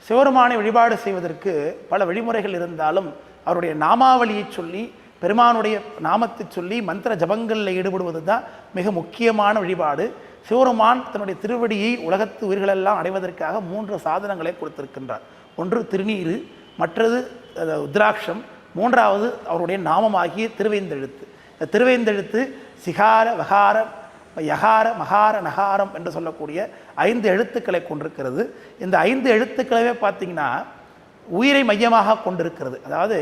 சிவபெருமானை வழிபாடு செய்வதற்கு பல வழிமுறைகள் இருந்தாலும் அவருடைய நாமாவளியை சொல்லி பெருமானுடைய நாமத்தை சொல்லி மந்திர ஜபங்களில் ஈடுபடுவது தான் மிக முக்கியமான வழிபாடு. சிவபெருமான் தன்னுடைய திருவடியை உலகத்து உயிர்களெல்லாம் அடைவதற்காக 3 சாதனங்களை கொடுத்திருக்கின்றார். ஒன்று திருநீரு, மற்றது உத்ராட்சம், மூன்றாவது அவருடைய நாமமாகிய திருவேந்தெழுத்து. இந்த திருவேந்தெழுத்து சிகார வகார யகார மகார நகாரம் என்று சொல்லக்கூடிய 5 எழுத்துக்களை கொண்டிருக்கிறது. இந்த 5 எழுத்துக்களவே பார்த்திங்கன்னா உயிரை மையமாக கொண்டிருக்கிறது. அதாவது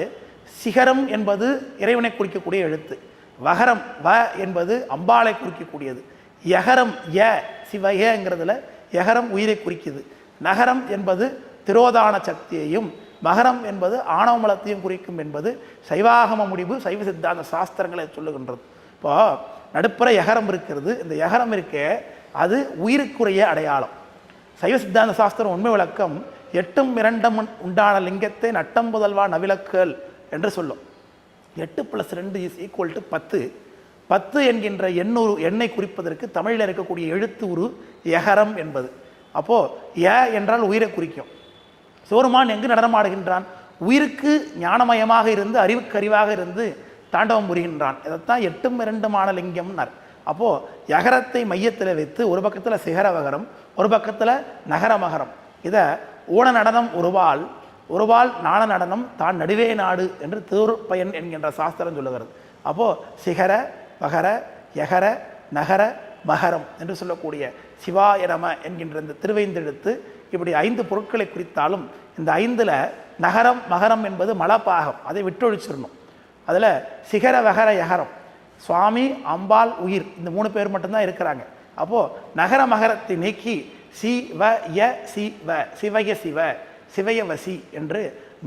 சிகரம் என்பது இறைவனை குறிக்கக்கூடிய எழுத்து, வகரம் வ என்பது அம்பாளை குறிக்கக்கூடியது, யகரம் ய சிவயங்கிறதுல யகரம் உயிரை குறிக்குது, நகரம் என்பது திரோதான சக்தியையும், மகரம் என்பது ஆணவமலத்தையும் குறிக்கும் என்பது சைவாகம முடிவு சைவ சித்தாந்த சாஸ்திரங்களை சொல்லுகின்றது. இப்போ நடுப்புற யகரம் இருக்கிறது. இந்த யகரம் இருக்கே அது உயிருக்குரிய அடையாளம். சைவ சித்தாந்த சாஸ்திரம் உண்மை விளக்கம் 8 2 உண்டான லிங்கத்தை நட்டம் புதல்வா நவிலக்கல் என்று சொல்லும். 8 + 2 = 10. 10 என்கின்ற எண்ணை குறிப்பதற்கு தமிழில் இருக்கக்கூடிய எழுத்து உரு யகரம் என்பது. அப்போது ய என்றால் உயிரை குறிக்கும். சிவபெருமான் எங்கு நடனமாடுகின்றான்? உயிருக்கு ஞானமயமாக இருந்து அறிவுக்கறிவாக இருந்து தாண்டவம் புரிகின்றான். இதைத்தான் 8 2 லிங்கம்னார். அப்போது யகரத்தை மையத்தில் வைத்து ஒரு பக்கத்தில் சிகரவகரம், ஒரு பக்கத்தில் நகரமகரம். இதை ஊன நடனம் ஒருவாள் நாண நடனம் தான் நடுவே நாடு என்று திருப்பயன் என்கின்ற சாஸ்திரம் சொல்லுகிறது. அப்போது சிகர வகர யகர நகர மகரம் என்று சொல்லக்கூடிய சிவாய நம என்கின்ற இந்த திருவைந்தெழுத்து இப்படி 5 பொருட்களை குறித்தாலும் இந்த 5ல் நகரம் மகரம் என்பது மலப்பாகம், அதை விட்டொழிச்சிடணும். அதில் சிகர வகர யகரம் சுவாமி அம்பாள் உயிர் இந்த 3 பேர் மட்டும்தான் இருக்கிறாங்க. அப்போது நகர மகரத்தை நீக்கி சிவய சிவ சிவய சிவ சிவயவசி என்று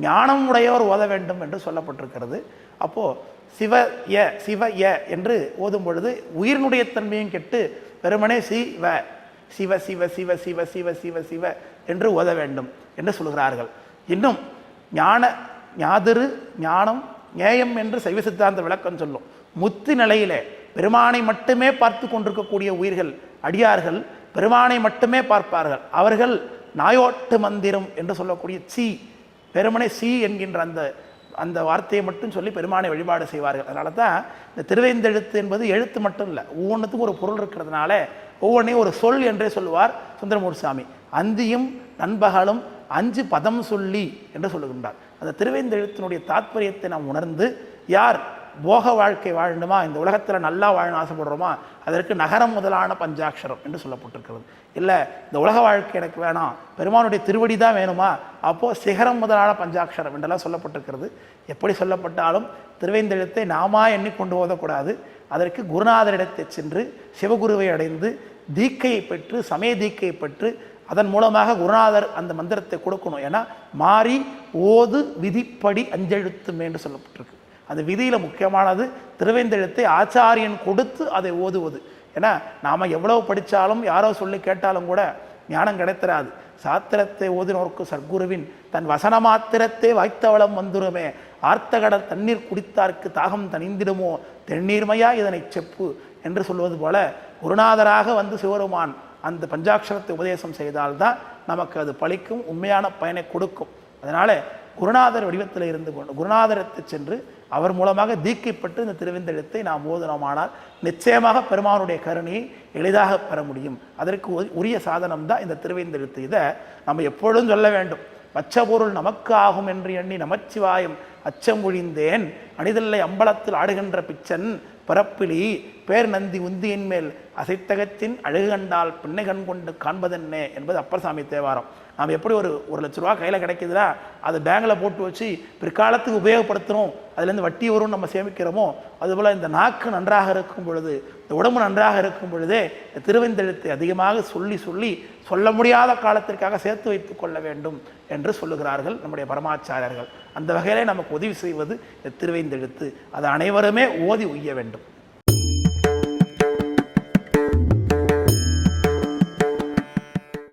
ஞானம் உடையவர் ஓத வேண்டும் என்று சொல்லப்பட்டிருக்கிறது. அப்போது சிவய என்று ஓதும் பொழுது உயிரினுடைய தன்மையும் கெட்டு வெறுமனே சிவ சிவ சிவ சிவ சிவ சிவ சிவ சிவ என்று ஓத வேண்டும் என்று சொல்கிறார்கள். இன்னும் ஞாதிரு ஞானம் ஞேயம் என்று சைவ சித்தாந்த விளக்கம் சொல்லும். முத்தி நிலையிலே பெருமானை மட்டுமே பார்த்து கொண்டிருக்கக்கூடிய உயிர்கள் அடியார்கள் பெருமானை மட்டுமே பார்ப்பார்கள். அவர்கள் நாயோட்டு மந்திரம் என்று சொல்லக்கூடிய பெருமனை என்கின்ற அந்த வார்த்தையை மட்டும் சொல்லி பெருமானை வழிபாடு செய்வார்கள். அதனால தான் இந்த திருவேந்தெழுத்து என்பது எழுத்து மட்டும் இல்லை, ஒவ்வொன்றுத்துக்கும் ஒரு பொருள் இருக்கிறதுனால ஒவ்வொன்றையும் ஒரு சொல் என்றே சொல்லுவார் சுந்தரமூர்த்தி சாமி. அந்தியும் நண்பகலும் 5 பதம் சொல்லி என்று சொல்லுகின்றார். அந்த திருவேந்தெழுத்தினுடைய தாத்பரியத்தை நாம் உணர்ந்து யார் போக வாழ்க்கை வாழணுமா, இந்த உலகத்தில் நல்லா வாழணும் ஆசைப்படுறோமா, அதற்கு நகரம் முதலான பஞ்சாட்சரம் என்று சொல்லப்பட்டிருக்கிறது. இல்லை இந்த உலக வாழ்க்கை எனக்கு வேணாம், பெருமானுடைய திருவடி தான் வேணுமா, அப்போது சிகரம் முதலான பஞ்சாட்சரம் என்றெல்லாம் சொல்லப்பட்டிருக்கிறது. எப்படி சொல்லப்பட்டாலும் திருவேந்தெழுத்தை நாமா எண்ணிக்கொண்டு ஓதக்கூடாது. அதற்கு குருநாதரிடத்தை சென்று சிவகுருவை அடைந்து தீக்கையை பெற்று சமய தீக்கையை பெற்று அதன் மூலமாக குருநாதர் அந்த மந்திரத்தை கொடுக்கணும். ஏன்னா மாறி ஓது விதிப்படி அஞ்செழுத்துமே என்று சொல்லப்பட்டிருக்கு. அந்த விதியில் முக்கியமானது திருவேந்தெழுத்தை ஆச்சாரியன் கொடுத்து அதை ஓதுவது. ஏன்னா நாம் எவ்வளவு படித்தாலும் யாரோ சொல்லி கேட்டாலும் கூட ஞானம் கிடைத்திராது. சாத்திரத்தை ஓதினோர்க்கு சர்க்குருவின் தன் வசன மாத்திரத்தை வாய்த்தவளம் வந்துருமே, ஆர்த்தகடல் தண்ணீர் குடித்தார்க்கு தாகம் தணிந்திடுமோ தென்னீர்மையா இதனை செப்பு என்று சொல்வது போல குருநாதராக வந்து சிவபெருமான் அந்த பஞ்சாட்சரத்தை உபதேசம் செய்தால்தான் நமக்கு அது பலிக்கும், உண்மையான பயனை கொடுக்கும். அதனால் குருநாதர் வடிவத்தில் இருந்து கொண்டு குருநாதரத்தை சென்று அவர் மூலமாக தீக்கைப்பட்டு இந்த திருவேந்தெழுத்தை நாம் ஓதுனோமானால் நிச்சயமாக பெருமானுடைய கருணையை எளிதாக பெற முடியும். அதற்கு உரிய சாதனம் தான் இந்த திருவேந்தெழுத்து. இதை நம்ம எப்பொழுதும் சொல்ல வேண்டும். பச்சபொருள் நமக்கு ஆகும் என்று எண்ணி நமச்சிவாயம் அச்சம் ஒழிந்தேன் அணிதல்லை அம்பலத்தில் ஆடுகின்ற பிச்சன் பரப்பிலி பேர் நந்தி உந்தியின் மேல் அசைத்தகத்தின் அழகு கண்டால் பின்னை கண் கொண்டு காண்பதென்னே என்பது அப்பர் சாமி தேவாரம். நாம் எப்படி ஒரு ₹1,00,000 கையில் கிடைக்குதுன்னா அதை பேங்கில் போட்டு வச்சு பிற்காலத்துக்கு உபயோகப்படுத்தணும், அதுலேருந்து வட்டி வரும் நம்ம சேமிக்கிறோமோ, அதுபோல் இந்த நாக்கு நன்றாக இருக்கும் பொழுது இந்த உடம்பு நன்றாக இருக்கும் பொழுதே திருவேந்தெழுத்தை அதிகமாக சொல்லி சொல்லி சொல்ல முடியாத காலத்திற்காக சேர்த்து வைத்து கொள்ள வேண்டும் என்று சொல்லுகிறார்கள் நம்முடைய பரமாச்சாரியர்கள். அந்த வகையிலே நமக்கு உதவி செய்வது திருவேந்தெழுத்து. அதை அனைவருமே ஓதி உய்ய வேண்டும்.